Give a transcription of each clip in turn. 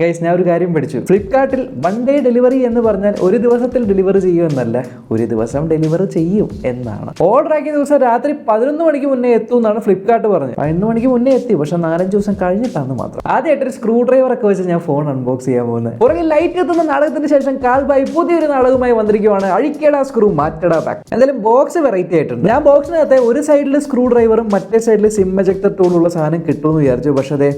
Guys, ഞാൻ ഒരു കാര്യം പഠിച്ചു. ഫ്ലിപ്കാർട്ടിൽ 1 day ഡെലിവറി എന്ന് പറഞ്ഞാൽ ഒരു ദിവസത്തിൽ ഡെലിവറി ചെയ്യുമെന്നല്ല, ഒരു ദിവസം ഡെലിവറി ചെയ്യും എന്നാണ്. ഓർഡർ ആക്കിയ ദിവസം രാത്രി 11 മണിക്ക് മുന്നേ എത്തും എന്നാണ് ഫ്ലിപ്കാർട്ട് പറഞ്ഞത്. 11 മണിക്ക് മുന്നേ എത്തി, പക്ഷെ 4-5 ദിവസം കഴിഞ്ഞിട്ടാണ് മാത്രം. ആദ്യമായിട്ടൊരു സ്ക്രൂ ഡ്രൈവർ ഒക്കെ വെച്ച് ഞാൻ ഫോൺ അൺബോക്സ് ചെയ്യാൻ പോകുന്നത്. പുറകിൽ ലൈറ്റ് എത്തുന്ന നാടകത്തിന് ശേഷം കാൽബായി പുതിയൊരു നാടകവുമായി വന്നിരിക്കുവാണ്. അഴിക്കടാ സ്ക്രൂ മാറ്റടാ ബാക്ക്. എന്തായാലും ബോക്സ് വെറൈറ്റി ആയിട്ടുണ്ട്. ഞാൻ ബോക്സിനകത്ത് ഒരു സൈഡിൽ സ്ക്രൂ ഡ്രൈവറും മറ്റേ സൈഡിൽ സിം എജക്ടർ ടൂളുള്ള സാധനം കിട്ടുമെന്ന് വിചാരിച്ചു. പക്ഷേ അതെ,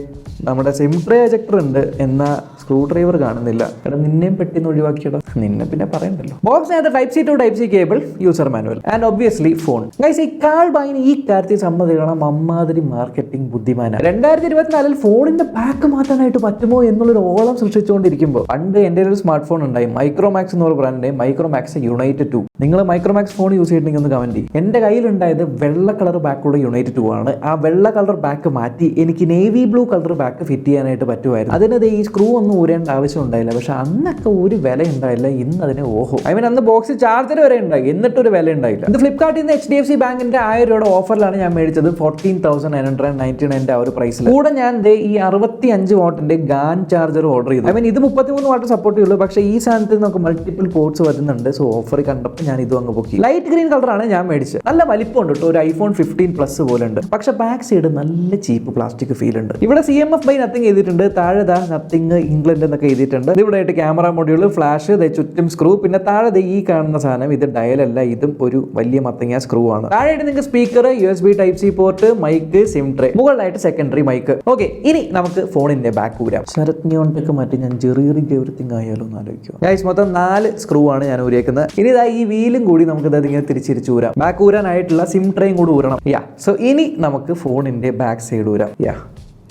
നമ്മുടെ സിം ട്രേ എജക്ടർ ഉണ്ട്, എന്നാ സ്ക്രൂ ഡ്രൈവർ കാണുന്നില്ല. എടാ, നിന്നെയും പെട്ടിന്ന് ഒഴിവാക്കിയടാ, നിന്നെ പിന്നെ പറയണ്ടല്ലോ. ബോക്സിനകത്ത് Type-C to Type-C cable, user manual and obviously phone. Guys, ഈ കാൾബായിന് ഈ കാര്യത്തിൽ സമ്മതിക്കണം, അമ്മാതിരി മാർക്കറ്റിംഗ് ബുദ്ധിമാനാണ്. 2024 ഫോണിന്റെ ബാക്ക് മാറ്റാനായിട്ട് പറ്റുമോ എന്നുള്ളൊരു ഓളം സൃഷ്ടിച്ചുകൊണ്ടിരിക്കുമ്പോൾ പണ്ട് എൻ്റെ ഒരു സ്മാർട്ട് ഫോൺ ഉണ്ടായി, മൈക്രോമാക്സ് എന്ന് പറയുന്ന ബ്രാൻഡിന്റെ മൈക്രോമാക്സ് യുണൈറ്റഡ് 2. നിങ്ങൾ മൈക്രോമാക്സ് ഫോൺ യൂസ് ചെയ്തിട്ടുണ്ടെങ്കിൽ ഒന്ന് കമന്റ് ചെയ്യും. എൻ്റെ കയ്യിലുണ്ടായത് വെള്ള കളർ ബാക്കുള്ള യുണൈറ്റഡ് 2 ആണ്. ആ വെള്ള കളർ ബാക്ക് മാറ്റി എനിക്ക് navy blue colour back fit ചെയ്യാനായിട്ട് പറ്റുമായിരുന്നു. അതിനത് ഈ സ്ക്രൂ ഒന്നും ഊരേണ്ട ആവശ്യം ഉണ്ടായില്ല. പക്ഷെ അന്നൊക്കെ ഒരു വില ഉണ്ടായില്ല, ഇന്ന് അതിന് ഓഹോ. അന്ന് ബോക്സ് ചാർജർ വരെ ഉണ്ടായി, എന്നിട്ടൊരു വില ഉണ്ടായില്ല. ഇത് ഫ്ലിപ്കാർട്ടിൽ നിന്ന് HDFC ബാങ്കിന്റെ 1000 രൂപയുടെ ഓഫറിലാണ് ഞാൻ മേടിച്ചത്. 14,999 ആ ഒരു പ്രൈസിൽ. കൂടെ ഞാൻ ഈ 65 വാട്ടിന്റെ ഗാൻ ചാർജർ ഓർഡർ ചെയ്തു. ഇത് 33 വാട്ട് സപ്പോർട്ട് ചെയ്യുള്ളൂ. പക്ഷേ ഈ സാധനത്തിൽ നമുക്ക് മൾട്ടിപ്പിൾ പോർട്സ് വരുന്നുണ്ട്. സോ ഓഫർ കണ്ടപ്പോൾ ഞാൻ ഇതും അങ്ങ് പൊക്കി. ലൈറ്റ് ഗ്രീൻ കളറാണ് ഞാൻ മേടിച്ചത്. നല്ല വലിപ്പമുണ്ട് കേട്ടോ, ഒരു iPhone 15 Plus പോലെ ഉണ്ട്. പക്ഷെ ബാക്ക് സൈഡ് നല്ല ചീപ്പ് പ്ലാസ്റ്റിക് ഫീൽ ഉണ്ട്. ഇവിടെ CMF by നത്തിങ് എഴുതിയിട്ടുണ്ട്, താഴെ നത്തിങ് ഇംഗ്ലണ്ട് എന്നൊക്കെ എഴുതിയിട്ടുണ്ട്. ഇവിടെ ആയിട്ട് ക്യാമറ മൊഡ്യൂൾ, ഫ്ലാഷ്, ചുറ്റും സ്ക്രൂ, പിന്നെ താഴെ ഈ കാണുന്ന സാധനം ഇത് ഡയലല്ല, ഇതും ഒരു വലിയ മത്തങ്ങ സ്ക്രൂ ആണ്. താഴെയായിട്ട് നിങ്ങൾക്ക് speaker, USB Type-C port, mic, sim tray, മുകളിലായിട്ട് സെക്കൻഡറി മൈക്ക്. ഓക്കെ, ഇനി നമുക്ക് ഫോണിന്റെ ബാക്ക് ഊരാം. ശരത് നിയോണ്ടൊക്കെ മാറ്റി ഞാൻ ജെറിയറി എവറിത്തിങ് ആയാലും ഒന്ന് ആലോചിക്കുക. ഗൈസ്, മൊത്തം 4 സ്ക്രൂ ആണ് ഞാൻ ഊരിയേക്കുന്നത്. ഇനി ഈ വീലും കൂടി നമുക്ക് ഇങ്ങനെ തിരിച്ചിരിച്ച് ഊരാം. ബാക്ക് ഊരാനായിട്ടുള്ള സിം ട്രേയും കൂടി ഊരണം. സോ ഇനി നമുക്ക് ഫോണിന്റെ ബാക്ക് സൈഡ് ഊരാം.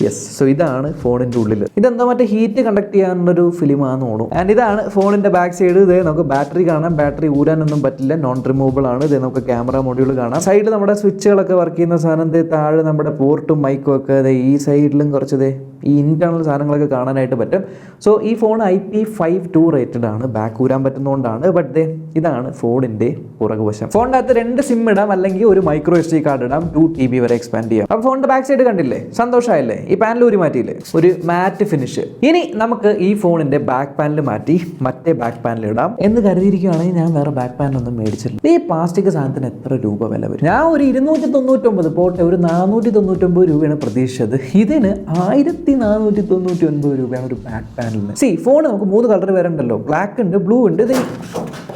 യെസ്, സോ ഇതാണ് ഫോണിൻ്റെ ഉള്ളിൽ. ഇതെന്താ മറ്റേ ഹീറ്റ് കണ്ടക്ട് ചെയ്യാനുള്ളൊരു ഫിലിമാണെന്ന് തോന്നുന്നു. ആൻഡ് ഇതാണ് ഫോണിൻ്റെ ബാക്ക് സൈഡ്. ഇത് നമുക്ക് ബാറ്ററി കാണാം, ബാറ്ററി ഊരാനൊന്നും പറ്റില്ല, നോൺ റിമൂവബിൾ ആണ്. ഇത് നമുക്ക് ക്യാമറ മൊഡ്യൂൾ കാണാം. സൈഡിൽ നമ്മുടെ സ്വിച്ചുകളൊക്കെ വർക്ക് ചെയ്യുന്ന സാധനം, താഴെ നമ്മുടെ പോർട്ടും മൈക്കും ഒക്കെ, ഈ സൈഡിലും കുറച്ച് ഈ ഇന്റേണൽ സാധനങ്ങളൊക്കെ കാണാനായിട്ട് പറ്റും. സോ ഈ ഫോൺ IP52 റേറ്റഡ് ആണ്, ബാക്ക് ഊരാൻ പറ്റുന്നതുകൊണ്ടാണ്. ബട്ട് ഇതാണ് ഫോണിൻ്റെ പുറകുവശം. ഫോണിൻ്റെ അകത്ത് 2 സിം ഇടാം, അല്ലെങ്കിൽ ഒരു മൈക്രോ SD കാർഡ് ഇടാം, 2 TB വരെ എക്സ്പാൻഡ് ചെയ്യാം. അപ്പോൾ ഫോണിൻ്റെ ബാക്ക് സൈഡ് കണ്ടില്ലേ, സന്തോഷമായില്ലേ? ഈ പാനൽ ഊരി മാറ്റിയില്ലേ, ഒരു മാറ്റ് ഫിനിഷ്. ഇനി നമുക്ക് ഈ ഫോണിന്റെ ബാക്ക് പാനൽ മാറ്റി മറ്റേ ബാക്ക് പാനൽ ഇടാം എന്ന് കരുതിയിരിക്കുകയാണെങ്കിൽ ഞാൻ വേറെ ബാക്ക് പാനലൊന്നും മേടിച്ചില്ല. ഈ പ്ലാസ്റ്റിക് സാധനത്തിന് എത്ര രൂപ വില വരും? ഞാൻ ഒരു 299 പോട്ടെ, ഒരു 499 രൂപയാണ് പ്രതീക്ഷിച്ചത്. ഇതിന് 1499 രൂപയാണ് ഒരു ബാക്ക് പാനലിന്. ഫോൺ നമുക്ക് 3 കളർ വരണ്ടല്ലോ, ബ്ലാക്ക് ഉണ്ട്, ബ്ലൂ ഉണ്ട്,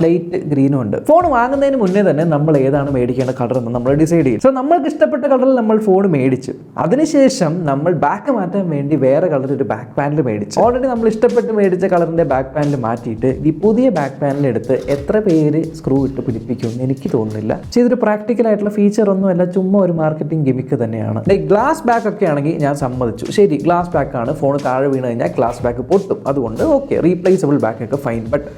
ലൈറ്റ് ഗ്രീനും ഉണ്ട്. ഫോൺ വാങ്ങുന്നതിന് മുന്നേ തന്നെ നമ്മൾ ഏതാണ് മേടിക്കേണ്ട കളർ എന്ന് നമ്മൾ ഡിസൈഡ് ചെയ്യും. സോ നമ്മൾക്ക് ഇഷ്ടപ്പെട്ട കളറിൽ നമ്മൾ ഫോൺ മേടിച്ചു. അതിനുശേഷം നമ്മൾ ബാക്ക് മാറ്റാൻ വേണ്ടി വേറെ കളർ ഒരു ബാക്ക് പാനൽ മേടിച്ചു. ഓൾറെഡി നമ്മൾ ഇഷ്ടപ്പെട്ട് മേടിച്ച കളറിന്റെ ബാക്ക് പാനൽ മാറ്റിയിട്ട് ഈ പുതിയ ബാക്ക് പാനൽ എടുത്ത് എത്ര പേര് സ്ക്രൂ ഇട്ട് പിടിപ്പിക്കുമെന്ന് എനിക്ക് തോന്നുന്നില്ല. പക്ഷേ ഇതൊരു പ്രാക്ടിക്കൽ ആയിട്ടുള്ള ഫീച്ചർ ഒന്നുമല്ല, ചുമ്മാ ഒരു മാർക്കറ്റിംഗ് ഗിമിക്ക് തന്നെയാണ്. ഗ്ലാസ് ബാക്ക് ഒക്കെ ആണെങ്കിൽ ഞാൻ സമ്മതിച്ചു, ശരി ഗ്ലാസ് ബാക്ക് ആണ്, ഫോൺ താഴെ വീണ് കഴിഞ്ഞാൽ ഗ്ലാസ് ബാക്ക് പൊട്ടും, അതുകൊണ്ട് ഓക്കെ, റീപ്ലേസബിൾ ബാക്ക് ഒക്കെ ഫൈൻ. ബട്ട്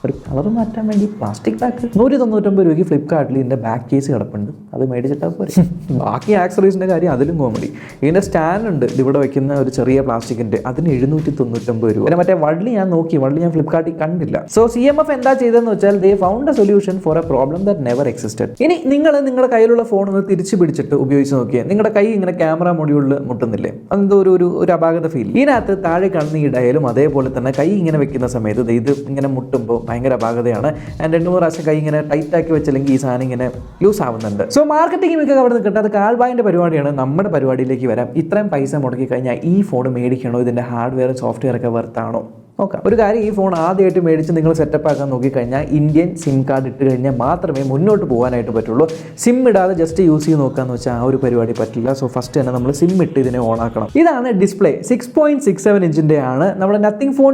ഒരു കളർ മാറ്റാൻ വേണ്ടി പ്ലാസ്റ്റിക് ബാക്ക് 199 രൂപയ്ക്ക് ഫ്ലിപ്കാർട്ടിൽ ഇതിൻ്റെ ബാക്ക് കേസ് കിടപ്പുണ്ട്, അത് മേടിച്ചിട്ടാൽ പോരെ. ബാക്കി ആക്സറീസിൻ്റെ കാര്യം അതിലും കോമഡി. ഇതിൻ്റെ സ്റ്റാൻഡ് ഉണ്ട്, ഇവിടെ വയ്ക്കുന്ന ഒരു ചെറിയ പ്ലാസ്റ്റിക്കിൻ്റെ, അതിന് 799 രൂപ. പിന്നെ മറ്റേ വള്ളി ഞാൻ നോക്കി, വള്ളി ഞാൻ ഫ്ലിപ്കാർട്ടിൽ കണ്ടില്ല. സോ CMF എന്താ ചെയ്തതെന്ന് വെച്ചാൽ ദേ found A solution for A problem that never existed. ഇനി നിങ്ങൾ നിങ്ങളുടെ കയ്യിലുള്ള ഫോൺ ഒന്ന് തിരിച്ചു പിടിച്ചിട്ട് ഉപയോഗിച്ച് നോക്കിയാൽ നിങ്ങളുടെ കൈ ഇങ്ങനെ ക്യാമറ മൊഡ്യൂളിൽ മുട്ടുന്നില്ലേ, അതെന്തോ ഒരു അപാകത ഫീൽ. ഇതിനകത്ത് താഴെ കാണുന്ന ഈ ഡയലും അതേപോലെ തന്നെ കൈ ഇങ്ങനെ വെക്കുന്ന സമയത്ത് ഇത് ഇങ്ങനെ മുട്ടുമ്പോൾ ഭയങ്കര അപാകതയാണ്. ആൻഡ് 2-3 പ്രാവശ്യം കൈ ഇങ്ങനെ ടൈറ്റ് ആക്കി വെച്ചില്ലെങ്കിൽ ഈ സാധനം ഇങ്ങനെ ലൂസ് ആവുന്നുണ്ട്. സോ മാർക്കറ്റിംഗ് മിക്ക അവിടെ നിൽക്കട്ടെ, അത് കാൾബായിൻ്റെ പരിപാടിയാണ്. നമ്മുടെ പരിപാടിയിലേക്ക് വരാം. ഇത്രയും പൈസ മുടക്കി കഴിഞ്ഞാൽ ഈ ഫോൺ മേടിക്കണോ? ഇതിൻ്റെ ഹാർഡ്വെയർ സോഫ്റ്റ്വെയർ ഒക്കെ വർത്താണോ? നോക്കാം. ഒരു കാര്യം, ഈ ഫോൺ ആദ്യമായിട്ട് മേടിച്ച് നിങ്ങൾ സെറ്റപ്പ് ആക്കാൻ നോക്കിക്കഴിഞ്ഞാൽ ഇന്ത്യൻ സിം കാർഡ് ഇട്ട് കഴിഞ്ഞാൽ മാത്രമേ മുന്നോട്ട് പോകാനായിട്ട് പറ്റുള്ളൂ. സിം ഇടാതെ ജസ്റ്റ് യൂസ് ചെയ്ത് നോക്കാന്ന് വെച്ചാൽ ആ ഒരു പരിപാടി പറ്റില്ല. സോ ഫസ്റ്റ് തന്നെ നമ്മൾ സിം ഇട്ട് ഇതിനെ ഓൺ ആക്കണം. ഇതാണ് ഡിസ്പ്ലേ, 6.67 ഇഞ്ചിൻ്റെ ആണ്. നമ്മുടെ നത്തിങ് ഫോൺ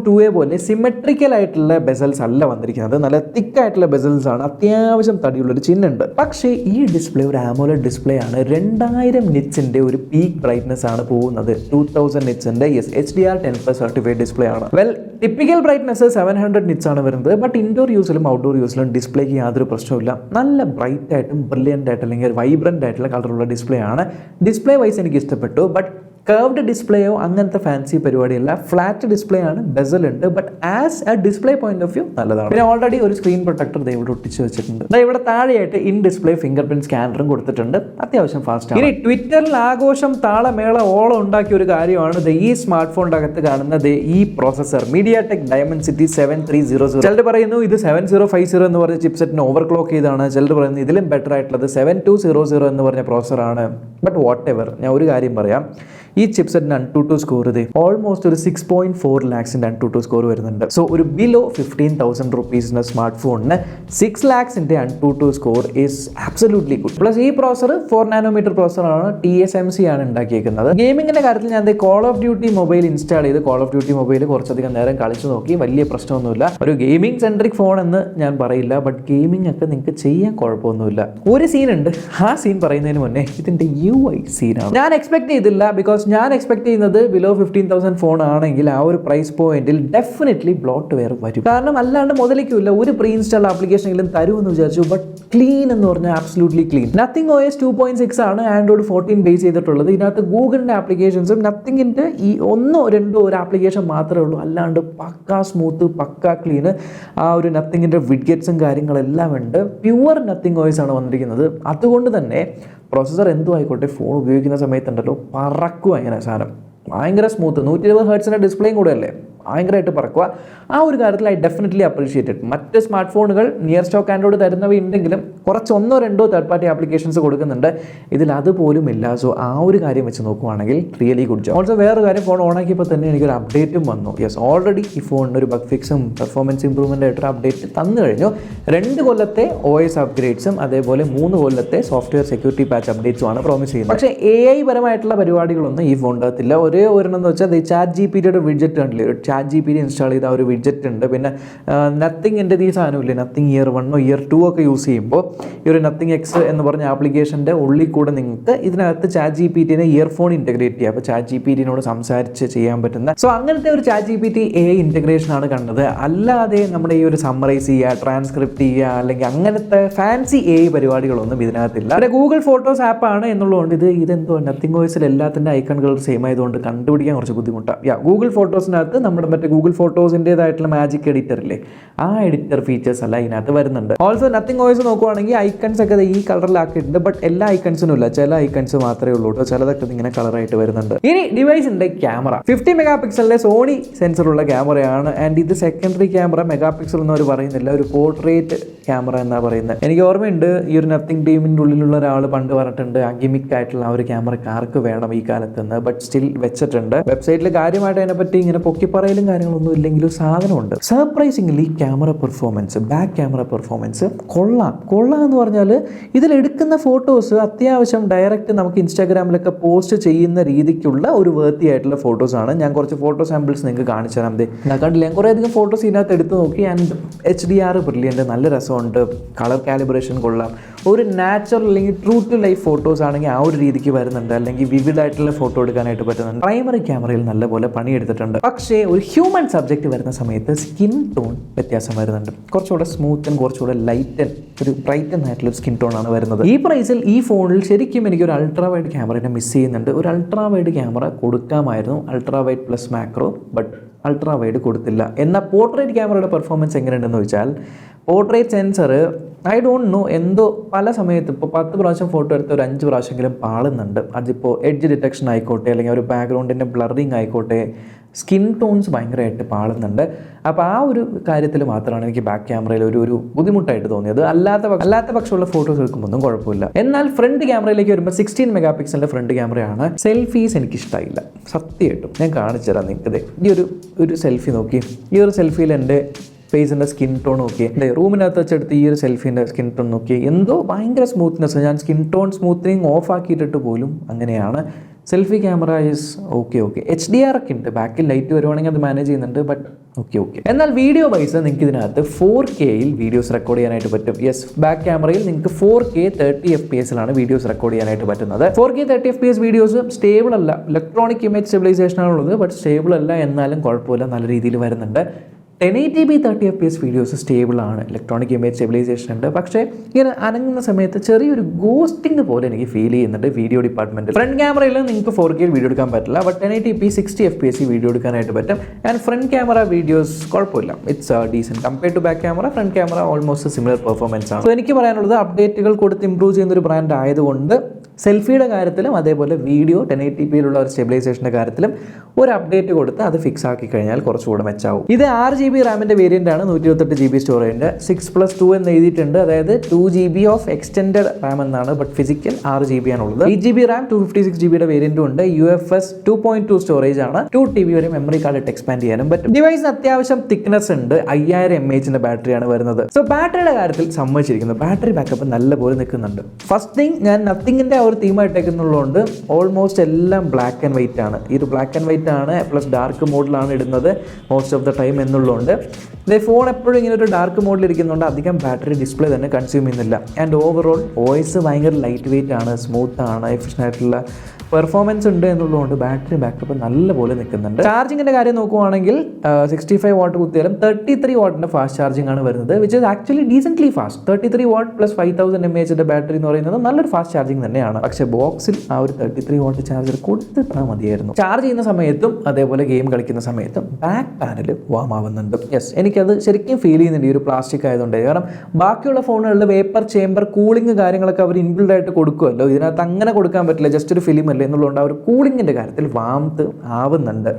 2A പോലെ സിമെട്രിക്കൽ ആയിട്ടുള്ള ബെസൽസ് അല്ല വന്നിരിക്കുന്നത്, നല്ല തിക്കായിട്ടുള്ള ബെസൽസ് ആണ്, അത്യാവശ്യം തടിയുള്ളൊരു ചിഹ്നുണ്ട്. പക്ഷേ ഈ ഡിസ്പ്ലേ ഒരു AMOLED ഡിസ്പ്ലേ ആണ്. 2000 നിറ്റ്സിൻ്റെ ഒരു പീക്ക് ബ്രൈറ്റ്നസ് ആണ് പോകുന്നത്. 2000 നിറ്റ്സിൻ്റെ HDR10+ സർട്ടിഫൈഡ് ഡിസ്പ്ലേ ആണ്. വെൽ, ടിപ്പിക്കൽ ബ്രൈറ്റ്നസ് 700 നിറ്റ്സ് ആണ് വരുന്നത്. ബട്ട് ഇൻഡോർ യൂസിലും ഔട്ട്ഡോർ യൂസിലും ഡിസ്പ്ലേക്ക് യാതൊരു പ്രശ്നമില്ല. നല്ല ബ്രൈറ്റ് ആയിട്ടും ബ്രില്യൻ്റ് ആയിട്ട് അല്ലെങ്കിൽ വൈബ്രൻ്റ് ആയിട്ടുള്ള കളറുള്ള ഡിസ്പ്ലേ ആണ്. ഡിസ്പ്ലേ വൈസ് എനിക്ക് ഇഷ്ടപ്പെട്ടു. ബട്ട് കർവ്ഡ് ഡിസ്പ്ലേയോ അങ്ങനത്തെ ഫാൻസി പരിപാടിയല്ല, ഫ്ലാറ്റ് ഡിസ്പ്ലേ ആണ്, ബെസൽ ഉണ്ട്, but as A display point of view നല്ലതാണ്. പിന്നെ ഓൾറെഡി ഒരു സ്ക്രീൻ പ്രൊട്ടക്ടർ ഇവിടെ ഒട്ടിച്ച് വെച്ചിട്ടുണ്ട്. ഇവിടെ താഴെയായിട്ട് ഇൻ ഡിസ്പ്ലേ ഫിംഗർ പ്രിന്റ് സ്കാനറും കൊടുത്തിട്ടുണ്ട്, അത്യാവശ്യം ഫാസ്റ്റ് ആണ്. ഇനി ട്വിറ്ററിൽ ആഘോഷം താളമേള ഓളം ഉണ്ടാക്കിയ ഒരു കാര്യമാണ് ഈ സ്മാർട്ട് ഫോണിന്റെ അകത്ത് കാണുന്നത് ഈ പ്രോസസർ മീഡിയാടെക് ഡയമൻസിറ്റി 7300. ചിലർ പറയുന്നു ഇത് 7050 എന്ന് പറഞ്ഞ ചിപ്സെറ്റിന് ഓവർക്ലോക്ക് ചെയ്താണ്, ചിലർ പറയുന്നു ഇതിലും ബെറ്റർ ആയിട്ടുള്ളത് 7200 എന്ന് പറഞ്ഞ പ്രോസറാണ്. ബട്ട് വാട്ട് എവർ, ഞാൻ ഒരു കാര്യം പറയാം, ഈ ചിപ്സെറ്റിന് AnTuTu സ്കോർ ഇത് ഓൾമോസ്റ്റ് ഒരു 6.4 lakhs AnTuTu സ്കോർ വരുന്നുണ്ട്. സോ ഒരു ബിലോ 15,000 rupees സ്മാർട്ട് ഫോണിന് 6 lakhs AnTuTu score is absolutely good. Plus ഈ പ്രോസർ 4 nanometer പ്രോസറാണ്, TSMC ആണ് ഉണ്ടാക്കിയിരിക്കുന്നത്. ഗെയിമിങ്ങിന്റെ കാര്യത്തിൽ ഞാൻ call of duty mobile install ചെയ്ത് കോൾ ഓഫ് ഡ്യൂട്ടി മൊബൈൽ കുറച്ചധികം നേരം കളിച്ചു നോക്കി, വലിയ പ്രശ്നമൊന്നുമില്ല. ഒരു ഗെയിമിംഗ് സെൻട്രിക് ഫോൺ എന്ന് ഞാൻ പറയില്ല, ബട്ട് ഗെയിമിംഗ് ഒക്കെ നിങ്ങൾക്ക് ചെയ്യാൻ കുഴപ്പമൊന്നുമില്ല. ഒരു സീൻ ഉണ്ട്, ആ സീൻ പറയുന്നതിന് മുന്നേ ഇതിന്റെ UI സീനാണ്. ഞാൻ എക്സ്പെക്ട് ചെയ്തില്ല, ബിക്കോസ് ഞാൻ എക്സ്പെക്ട് ചെയ്യുന്നത് ബിലോ 15,000 ഫോൺ ആണെങ്കിൽ ആ ഒരു പ്രൈസ് പോയിന്റിൽ ഡെഫിനറ്റ്ലി ബ്ലോട്ട് വെയർ വരും. കാരണം അല്ലാണ്ട് മുതലിക്കില്ല, ഒരു പ്രീ ഇൻസ്റ്റാൾ ആപ്ലിക്കേഷനെങ്കിലും തരുമെന്ന് വിചാരിച്ചു. ബട്ട് ക്ലീൻ എന്ന് പറഞ്ഞാൽ ആബ്സല്യൂട്ട്ലി ക്ലീൻ. നത്തിങ് OS 2.6 ആണ് ആൻഡ്രോയിഡ് 14 ബേസ് ചെയ്തിട്ടുള്ളത്. ഇതിനകത്ത് ഗൂഗിളിന്റെ ആപ്ലിക്കേഷൻസും നത്തിങ്ങിന്റെ ഈ ഒന്നോ രണ്ടോ ഒരു ആപ്ലിക്കേഷൻ മാത്രമേ ഉള്ളൂ, അല്ലാണ്ട് പക്ക സ്മൂത്ത്, പക്ക ക്ലീൻ. ആ ഒരു നത്തിങ്ങിന്റെ വിഡ്ഗറ്റ്സും കാര്യങ്ങളെല്ലാം ഉണ്ട്. പ്യുവർ നത്തിങ് OS ആണ് വന്നിരിക്കുന്നത്. അതുകൊണ്ട് തന്നെ പ്രോസസ്സർ എന്തോ ആയിക്കോട്ടെ, ഫോൺ ഉപയോഗിക്കുന്ന സമയത്തുണ്ടല്ലോ പറക്കുക ഇങ്ങനെ സാധനം, ഭയങ്കര സ്മൂത്ത്. 120 Hz ഡിസ്പ്ലേയും കൂടെ അല്ലേ, ഭയങ്കരമായിട്ട് പറക്കുക. ആ ഒരു കാര്യത്തിൽ ഐ ഡെഫിനറ്റ്ലി അപ്രീഷിയേറ്റഡ്. മറ്റ് സ്മാർട്ട് ഫോണുകൾ നിയർ സ്റ്റോക്ക് ആൻഡ്രോയിഡ് തരുന്നവയുണ്ടെങ്കിലും കുറച്ച് ഒന്നോ രണ്ടോ തേർഡ് പാർട്ടി ആപ്ലിക്കേഷൻസ് കൊടുക്കുന്നുണ്ട്, ഇതിൽ അതുപോലും ഇല്ല. സോ ആ ഒരു കാര്യം വെച്ച് നോക്കുവാണെങ്കിൽ റിയലി ഗുഡ് ജോബ്. ഓൾസോ വേറൊരു കാര്യം, ഫോൺ ഓണാക്കിയപ്പോൾ തന്നെ എനിക്കൊരു അപ്ഡേറ്റും വന്നു. യെസ്, ഓൾറെഡി ഈ ഫോണിന് ഒരു ബഗ് ഫിക്സും പെർഫോമൻസ് ഇംപ്രൂവ്മെൻ്റ് ആയിട്ടൊരു അപ്ഡേറ്റ് തന്നു കഴിഞ്ഞു. 2 കൊല്ലത്തെ OS അപ്ഗ്രേഡ്സും അതേപോലെ 3 കൊല്ലത്തെ സോഫ്റ്റ്വെയർ സെക്യൂരിറ്റി പാച്ച് അപ്ഡേറ്റ്സും ആണ് പ്രോമിസ് ചെയ്യുന്നത്. പക്ഷേ AI പരമായിട്ടുള്ള പരിപാടികളൊന്നും ഈ ഫോണിൻ്റെ അകത്തില്ല. ഒരേ ഒരെണ്ണം എന്ന് വെച്ചാൽ ഈ ChatGPT വിഡ്ജറ്റ് കണ്ടില്ലേ, ഒരു ChatGPT ഇൻസ്റ്റാൾ ചെയ്ത ഒരു വിഡ്ജറ്റ് ഉണ്ട്. പിന്നെ നത്തിങ്ങിൻ്റെ ഈ സാധനമില്ലേ, നത്തിങ് ഇയർ 1 ഇയർ 2 ഒക്കെ യൂസ് ചെയ്യുമ്പോൾ ഈ ഒരു നത്തിങ് എക്സ് എന്ന് പറഞ്ഞ ആപ്ലിക്കേഷൻ്റെ ഉള്ളിൽ കൂടെ നിങ്ങൾക്ക് ഇതിനകത്ത് ChatGPTനെ ഇയർഫോൺ ഇൻറ്റഗ്രേറ്റ് ചെയ്യുക. അപ്പോൾ ChatGPTനോട് സംസാരിച്ച് ചെയ്യാൻ പറ്റുന്ന, സോ അങ്ങനത്തെ ഒരു ChatGPT AI ഇൻറ്റഗ്രേഷൻ ആണ് കണ്ടത്. അല്ലാതെ നമ്മുടെ ഈ ഒരു സമ്മറൈസ് ചെയ്യുക, ട്രാൻസ്ക്രിപ്റ്റ് ചെയ്യുക, അല്ലെങ്കിൽ അങ്ങനത്തെ ഫാൻസി AI പരിപാടികളൊന്നും ഇതിനകത്തില്ല. അവിടെ ഗൂഗിൾ ഫോട്ടോസ് ആപ്പാണ് എന്നുള്ളതുകൊണ്ട് ഇതെന്തോ നത്തിങ് OSൽ എല്ലാത്തിൻ്റെ ഐക്കണുകൾ സെയിം ആയതുകൊണ്ട് കണ്ടുപിടിക്കാൻ കുറച്ച് ബുദ്ധിമുട്ടാണ്. ഗൂഗിൾ ഫോട്ടോസിനകത്ത് നമ്മുടെ മറ്റേ ഗൂഗിൾ ഫോട്ടോസിൻ്റെതായിട്ടുള്ള മാജിക് എഡിറ്റർ ഇല്ലേ, ആ എഡിറ്റർ ഫീച്ചേഴ്സ് എല്ലാം ഇതിനകത്ത് വരുന്നുണ്ട്. ഓൾസോ നത്തിങ് OS നോക്കുവാണെങ്കിൽ ഐക്കൺസ് ഒക്കെ ഈ കളറിലാക്കിയിട്ടുണ്ട്, ബട്ട് എല്ലാ ഐക്കൺസിനും ഇല്ല, ചില ഐക്കൺസ് മാത്രമേ ഉള്ളൂ കേട്ടോ, ചിലതൊക്കെ ഇങ്ങനെ കളറായിട്ട് വരുന്നുണ്ട്. ഇനി ഡിവൈസിന്റെ ക്യാമറ 50 മെഗാ സോണി സെൻസറുള്ള ക്യാമറയാണ്. ആൻഡ് ഇത് സെക്കൻഡറി ക്യാമറ മെഗാപിക്സൽ എന്ന് അവർ പറയുന്നില്ല, ഒരു പോർട്രേറ്റ് ക്യാമറ എന്നാ പറയുന്നത്. എനിക്ക് ഓർമ്മയുണ്ട്, ഈ ഒരു നത്തിങ് ടീമിൻ്റെ ഉള്ളിലുള്ള ഒരാൾ പണ്ട് പറഞ്ഞിട്ടുണ്ട് അഗിമിക് ആയിട്ടുള്ള ആ ഒരു ക്യാമറ ആർക്ക് വേണം ഈ കാലത്ത്, ബട്ട് സ്റ്റിൽ വെച്ചിട്ടുണ്ട്. വെബ്സൈറ്റിൽ കാര്യമായിട്ട് അതിനെപ്പറ്റി ഇങ്ങനെ പൊക്കിപ്പറയലും കാര്യങ്ങളൊന്നും ഇല്ലെങ്കിലും സാധനമുണ്ട്. Surprisingly camera performance, back camera performance കൊള്ളാം എന്ന് പറഞ്ഞാൽ ഇതിലെടുക്കുന്ന ഫോട്ടോസ് അത്യാവശ്യം ഡയറക്റ്റ് നമുക്ക് ഇൻസ്റ്റാഗ്രാമിലൊക്കെ പോസ്റ്റ് ചെയ്യുന്ന രീതിക്കുള്ള ഒരു വേർത്തി ആയിട്ടുള്ള ഫോട്ടോസാണ്. ഞാൻ കുറച്ച് ഫോട്ടോ സാമ്പിൾസ് നിങ്ങൾക്ക് കാണിച്ചു തരാം. ഞാൻ കണ്ടില്ല, ഞാൻ കുറേയധികം ഫോട്ടോസ് ഇതിനകത്ത് എടുത്ത് നോക്കി. ആൻഡ് HDR ബ്രില്യൻ്റ്, നല്ല രസമുണ്ട്, കളർ കാലിബ്രേഷൻ കൊള്ളാം. ഒരു നാച്ചുറൽ അല്ലെങ്കിൽ ട്രൂ ടു ലൈഫ് ഫോട്ടോസ് ആണെങ്കിൽ ആ ഒരു രീതിക്ക് വരുന്നുണ്ട്, അല്ലെങ്കിൽ വിവിഡ് ആയിട്ടുള്ള ഫോട്ടോ എടുക്കാനായിട്ട് പറ്റുന്നുണ്ട്. പ്രൈമറി ക്യാമറയിൽ നല്ലപോലെ പണിയെടുത്തിട്ടുണ്ട്. പക്ഷേ ഒരു ഹ്യൂമൻ സബ്ജക്റ്റ് വരുന്ന സമയത്ത് സ്കിൻ ടോൺ വ്യത്യാസം വരുന്നുണ്ട്. കുറച്ചുകൂടെ സ്മൂത്തും കുറച്ചുകൂടെ ലൈറ്റൻ, ഒരു ബ്രൈറ്റൻ ആയിട്ടുള്ള സ്കിൻ ടോൺ ആണ് വരുന്നത്. ഈ പ്രൈസിൽ ഈ ഫോണിൽ ശരിക്കും എനിക്ക് ഒരു അൾട്രാ വൈഡ് ക്യാമറയെ മിസ് ചെയ്യുന്നുണ്ട്. ഒരു അൾട്രാ വൈഡ് ക്യാമറ കൊടുക്കാമായിരുന്നു, ultra wide plus macro, but ultra wide കൊടുത്തില്ല. എന്നാൽ പോർട്രേറ്റ് ക്യാമറയുടെ പെർഫോമൻസ് എങ്ങനെയുണ്ടെന്ന് വെച്ചാൽ, portrait sensor I don't know, എന്തോ പല സമയത്ത് ഇപ്പോൾ 10 പ്രാവശ്യം ഫോട്ടോ എടുത്ത് ഒരു 5 പ്രാവശ്യമെങ്കിലും പാളുന്നുണ്ട്. അതിപ്പോൾ എഡ്ജ് ഡിറ്റക്ഷൻ ആയിക്കോട്ടെ, അല്ലെങ്കിൽ ഒരു ബാക്ക്ഗ്രൗണ്ടിൻ്റെ ബ്ലറിങ് ആയിക്കോട്ടെ, സ്കിൻ ടോൺസ് ഭയങ്കരമായിട്ട് പാളുന്നുണ്ട്. അപ്പോൾ ആ ഒരു കാര്യത്തിൽ മാത്രമാണ് എനിക്ക് ബാക്ക് ക്യാമറയിൽ ഒരു ബുദ്ധിമുട്ടായിട്ട് തോന്നിയത്. അല്ലാത്ത പക്ഷമുള്ള ഫോട്ടോസ് എടുക്കുമ്പോൾ കുഴപ്പമില്ല. എന്നാൽ ഫ്രണ്ട് ക്യാമറയിലേക്ക് വരുമ്പോൾ 16 മെഗാപിക്സലിൻ്റെ ഫ്രണ്ട് ക്യാമറയാണ്. സെൽഫീസ് എനിക്ക് ഇഷ്ടമായില്ല സത്യമായിട്ടും. ഞാൻ കാണിച്ചു തരാം നിങ്ങൾക്ക്. ഈ ഒരു സെൽഫി നോക്കി, ഈ ഒരു സെൽഫിയിൽ എൻ്റെ ഫേസിൻ്റെ സ്കിൻ ടോൺ നോക്കി, റൂമിനകത്ത് വെച്ചെടുത്ത് ഈ ഒരു സെൽഫീൻ്റെ സ്കിൻ ടോൺ നോക്കി, എന്തോ ഭയങ്കര സ്മൂത്ത്നെസ്. ഞാൻ സ്കിൻ ടോൺ സ്മൂത്തനിങ് ഓഫ് ആക്കിയിട്ടിട്ട് പോലും അങ്ങനെയാണ്. Selfie camera is okay. HDR ഒക്കെ ഉണ്ട്, ബാക്കിൽ ലൈറ്റ് വരുവാണെങ്കിൽ അത് മാനേജ് ചെയ്യുന്നുണ്ട്, ബട്ട് ഓക്കെ. എന്നാൽ വീഡിയോ വൈസ് നിങ്ങൾക്ക് ഇതിനകത്ത് 4Kയിൽ വീഡിയോസ് റെക്കോർഡ് ചെയ്യാനായിട്ട് പറ്റും. യെസ്, ബാക്ക് ക്യാമറയിൽ നിങ്ങൾക്ക് 4K 30 FPS വീഡിയോസ് റെക്കോർഡ് ചെയ്യാനായിട്ട് പറ്റുന്നത്. 4K 30 FPS വീഡിയോസ് സ്റ്റേബിൾ അല്ല, ഇലക്ട്രോണിക് ഇമേജ് സ്റ്റെബിലൈസേഷൻ ആണുള്ളത്, ബട്ട് സ്റ്റേബിൾ അല്ല, എന്നാലും കുഴപ്പമില്ല, നല്ല രീതിയിൽ വരുന്നുണ്ട്. 1080p 30fps വീഡിയോസ് സ്റ്റേബിൾ ആണ്, ഇലക്ട്രോണിക് ഇമേജ് സ്റ്റെബിലൈസേഷൻ ഉണ്ട്. പക്ഷേ ഇങ്ങനെ അനങ്ങുന്ന സമയത്ത് ചെറിയൊരു ഗോസ്റ്റിംഗ് പോലെ എനിക്ക് ഫീൽ ചെയ്യുന്നുണ്ട് വീഡിയോ ഡിപ്പാർട്ട്മെൻറ്റിൽ. ഫ്രണ്ട് ക്യാമറയിൽ നിങ്ങൾക്ക് 4K വീഡിയോ എടുക്കാൻ പറ്റില്ല, ബട്ട് 1080p 60fps വീഡിയോ എടുക്കാനായിട്ട് പറ്റും. ആൻഡ് ഫ്രണ്ട് ക്യാമറ വീഡിയോസ് കുഴപ്പമില്ല, it's decent compared to back camera. Front camera almost similar performance ആണ്. സോ എനിക്ക് പറയാനുള്ളത് അപ്ഡേറ്റുകൾ കൊടുത്ത് ഇംപ്രൂവ് ചെയ്യുന്ന ഒരു ബ്രാൻഡ് ആയതുകൊണ്ട് സെൽഫിയുടെ കാര്യത്തിലും അതേപോലെ വീഡിയോ 1080pയിലുള്ള ഒരു സ്റ്റെബിലൈസേഷൻ്റെ കാര്യത്തിലും ഒരു അപ്ഡേറ്റ് കൊടുത്ത് അത് ഫിക്സ് ആക്കി കഴിഞ്ഞാൽ കുറച്ചുകൂടെ മെച്ചാവും. ഇത് 6GB റാമിൻ്റെ വേരിയൻ്റ് ആണ്, 128GB സ്റ്റോറേജിൻ്റെ 6+2 എന്ന് എഴുതിയിട്ടുണ്ട്. അതായത് 2GB ഓഫ് എക്സ്റ്റെൻഡഡ് റാം എന്നാണ്, ബട്ട് ഫിസിക്കൽ 6GB ആണുള്ളത്. 8GB റാം 256GBയുടെ വേരിയൻറ്റും ഉണ്ട്. UFS 2.2 സ്റ്റോറേജ് ആണ്. 2TB വരെ മെമ്മറി കാർഡ് ഇട്ട് എക്സ്പാൻഡ് ചെയ്യാനും പറ്റും. ഡിവൈസിന് അത്യാവശ്യം തിക്നെസ് ഉണ്ട്. 5000 mAhന്റെ ബാറ്ററിയാണ് വരുന്നത്. സോ ബാറ്ററിയുടെ കാര്യത്തിൽ സമ്മതിച്ചിരിക്കുന്നു, ബാറ്ററി ബാക്കപ്പ് നല്ലപോലെ നിൽക്കുന്നുണ്ട്. ഫസ്റ്റ് തിങ്, ഞാൻ നത്തിങ്ങിൻ്റെ ഒരു തീമായിട്ടേക്കുന്നുള്ളതുകൊണ്ട് ഓൾമോസ്റ്റ് എല്ലാം ബ്ലാക്ക് ആൻഡ് വൈറ്റ് ആണ്. ഈ ഒരു ബ്ലാക്ക് ആൻഡ് വൈറ്റ് ആണ് പ്ലസ് ഡാർക്ക് മോഡിലാണ് ഇടുന്നത് മോസ്റ്റ് ഓഫ് ദ ടൈം എന്നുള്ളതുകൊണ്ട് ഇതേ ഫോൺ എപ്പോഴും ഇങ്ങനെ ഒരു ഡാർക്ക് മോഡിൽ ഇരിക്കുന്നതുകൊണ്ട് അധികം ബാറ്ററി ഡിസ്പ്ലേ തന്നെ കൺസ്യൂം ചെയ്യുന്നില്ല. ആൻഡ് ഓവറോൾ വോയിസ് ഭയങ്കര ലൈറ്റ് വെയിറ്റ് ആണ്, സ്മൂത്ത് ആണ്, എഫിഷ്യൻ്റ് ആയിട്ടുള്ള പെർഫോമൻസ് ഉണ്ട് എന്നുള്ളതുകൊണ്ട് ബാറ്ററി ബാക്കപ്പ് നല്ലപോലെ നിൽക്കുന്നുണ്ട്. ചാർജിങ്ങിൻ്റെ കാര്യം നോക്കുവാണെങ്കിൽ 65 വാട്ട് കുത്തിയാലും 33 വാട്ടിൻ്റെ ഫാസ്റ്റ് ചാർജിങ് ആണ് വരുന്നത്, which is actually decently fast. 33 watt plus 5000 mAhന്റെ ബാറ്ററി എന്ന് പറയുന്നത് നല്ലൊരു ഫാസ്റ്റ് ചാർജിങ് തന്നെയാണ്. പക്ഷേ ബോക്സിൽ ആ ഒരു 33 വാട്ട് ചാർജർ കൊടുത്തിട്ടാൽ മതിയായിരുന്നു. ചാർജ് ചെയ്യുന്ന സമയത്തും അതേപോലെ ഗെയിം കളിക്കുന്ന സമയത്തും ബാക്ക് പാനൽ വാം ആവുന്നുണ്ട്. യെസ്, എനിക്കത് ശരിക്കും ഫീൽ ചെയ്യുന്നുണ്ട് ഈ ഒരു പ്ലാസ്റ്റിക് ആയതുകൊണ്ട്. കാരണം ബാക്കിയുള്ള ഫോണുകളിൽ വേപ്പർ ചേമ്പർ കൂളിംഗ് കാര്യങ്ങളൊക്കെ അവർ ഇൻബിൽഡ് ആയിട്ട് കൊടുക്കുമല്ലോ, ഇതിനകത്ത് അങ്ങനെ കൊടുക്കാൻ പറ്റില്ല, ജസ്റ്റ് ഒരു ഫിലിം അല്ലേ എന്നുള്ളതുകൊണ്ട് ആ ഒരു കൂളിങ്ങിൻ്റെ കാര്യത്തിൽ വാംത്ത് ആവുന്നുണ്ട്.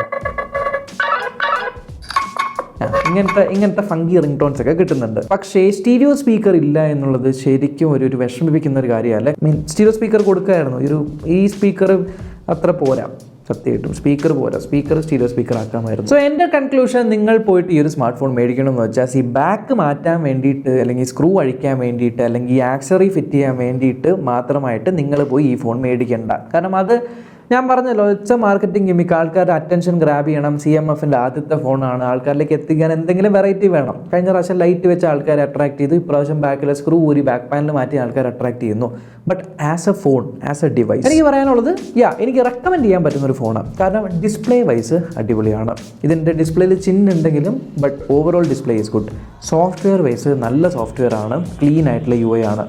ഇങ്ങനത്തെ ഫങ്കി റിംഗ് ടോൺസ് ഒക്കെ കിട്ടുന്നുണ്ട്. പക്ഷേ സ്റ്റീരിയോ സ്പീക്കർ ഇല്ല എന്നുള്ളത് ശരിക്കും ഒരു വിഷമിപ്പിക്കുന്ന ഒരു കാര്യമല്ല. സ്റ്റീരിയോ സ്പീക്കർ കൊടുക്കായിരുന്നു, ഈ സ്പീക്കർ അത്ര പോരാ, സത്യമായിട്ടും സ്പീക്കർ പോരാ, സ്റ്റീരിയോ സ്പീക്കർ ആക്കാമായിരുന്നു. സോ എൻ്റെ കൺക്ലൂഷൻ, നിങ്ങൾ പോയിട്ട് ഈ ഒരു സ്മാർട്ട് ഫോൺ മേടിക്കണമെന്ന് വെച്ചാൽ ഈ ബാക്ക് മാറ്റാൻ വേണ്ടിയിട്ട് അല്ലെങ്കിൽ സ്ക്രൂ അഴിക്കാൻ വേണ്ടിയിട്ട് അല്ലെങ്കിൽ ഈ ആക്സറി ഫിറ്റ് ചെയ്യാൻ വേണ്ടിയിട്ട് മാത്രമായിട്ട് നിങ്ങൾ പോയി ഈ ഫോൺ മേടിക്കേണ്ട. കാരണം അത് ഞാൻ പറഞ്ഞല്ലോ, ഇറ്റ്സ് എ മാർക്കറ്റിംഗ് ഗിമിക്ക്. ആൾക്കാരുടെ അറ്റൻഷൻ ഗ്രാബ് ചെയ്യണം. CMFൻ്റെ ആദ്യത്തെ ഫോണാണ്, ആൾക്കാരിലേക്ക് എത്തിക്കാൻ എന്തെങ്കിലും വെറൈറ്റി വേണം. കഴിഞ്ഞ പ്രാവശ്യം ലൈറ്റ് വെച്ച് ആൾക്കാരെ അട്രാക്ട് ചെയ്തു, ഇപ്രാവശ്യം ബാക്കിലെ സ്ക്രൂ ഊരി ബാക്ക് പാനൽ മാറ്റി ആൾക്കാരെ അട്രാക്ട് ചെയ്യുന്നു. But as A phone, as A device എനിക്ക് പറയാനുള്ളത്, എനിക്ക് റെക്കമെൻഡ് ചെയ്യാൻ പറ്റുന്ന ഒരു ഫോണാണ്. കാരണം ഡിസ്പ്ലേ വൈസ് അടിപൊളിയാണ്. ഇതിൻ്റെ ഡിസ്പ്ലേയിൽ ചിഹ്നുണ്ടെങ്കിലും but overall display is good. Software wise നല്ല സോഫ്റ്റ്വെയർ ആണ്, ക്ലീൻ ആയിട്ടുള്ള UI ആണ്.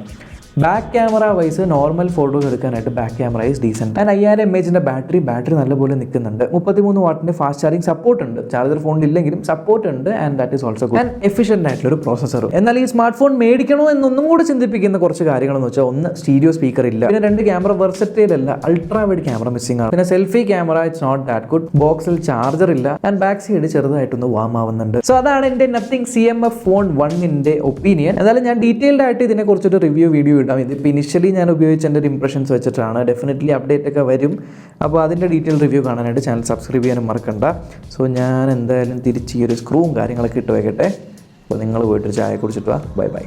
Back camera wise normal photos എടുക്കാനായിട്ട് back camera is decent. And 5000 mAhന്റെ ബാറ്ററി നല്ലപോലെ നിൽക്കുന്നുണ്ട്. 33 വാട്ടിൻ്റെ ഫാസ്റ്റ് ചാർജിങ് സപ്പോർട്ട് ഉണ്ട്. ചാർജർ ഫോണിൽ ഇല്ലെങ്കിലും സപ്പോർട്ട് ഉണ്ട്. And that is also good. And efficient ആയിട്ടുള്ള ഒരു പ്രോസസ്സറും. എന്നാൽ ഈ സ്മാർട്ട് ഫോൺ മേടിക്കണോ എന്നൊന്നും കൂടി ചിന്തിപ്പിക്കുന്ന കുറച്ച് കാര്യങ്ങളെന്ന് വെച്ചാൽ, ഒന്ന്, സ്റ്റീരിയോ സ്പീക്കർ ഇല്ല. പിന്നെ 2 ക്യാമറ വെർസറ്റൈൽ അല്ല, അൾട്രാ വൈഡ് ക്യാമറ മിസ്സിംഗ് ആണ്. പിന്നെ selfie camera it's not that good. ബോക്സിൽ ചാർജർ ഇല്ല. ആൻഡ് ബാക്ക് സൈഡ് ചെറുതായിട്ടൊന്ന് വാം ആവുന്നുണ്ട്. സോ അതാണ് എൻ്റെ നത്തിങ് CMF ഫോൺ 1ന്റെ ഒപ്പീനിയൻ. എന്തായാലും ഞാൻ ഡീറ്റെയിൽഡ് ആയിട്ട് ഇതിനെക്കുറിച്ചൊരു റിവ്യൂ വീഡിയോ ഇടാം. ഇതിപ്പോൾ ഇനിഷ്യലി ഞാൻ ഉപയോഗിച്ച എൻ്റെ ഒരു ഇംപ്രഷൻസ് വെച്ചിട്ടാണ്. ഡെഫിനറ്റ്ലി അപ്ഡേറ്റ് ഒക്കെ വരും. അപ്പോൾ അതിൻ്റെ ഡീറ്റെയിൽ റിവ്യൂ കാണാനായിട്ട് ചാനൽ സബ്സ്ക്രൈബ് ചെയ്യാനും മറക്കണ്ട. സോ ഞാൻ എന്തായാലും തിരിച്ച് ഈ ഒരു സ്ക്രൂവും കാര്യങ്ങളൊക്കെ ഇട്ട് വയ്ക്കട്ടെ. അപ്പോൾ നിങ്ങൾ പോയിട്ടൊരു ചായ കുടിച്ചിട്ട് വാ. Bye bye.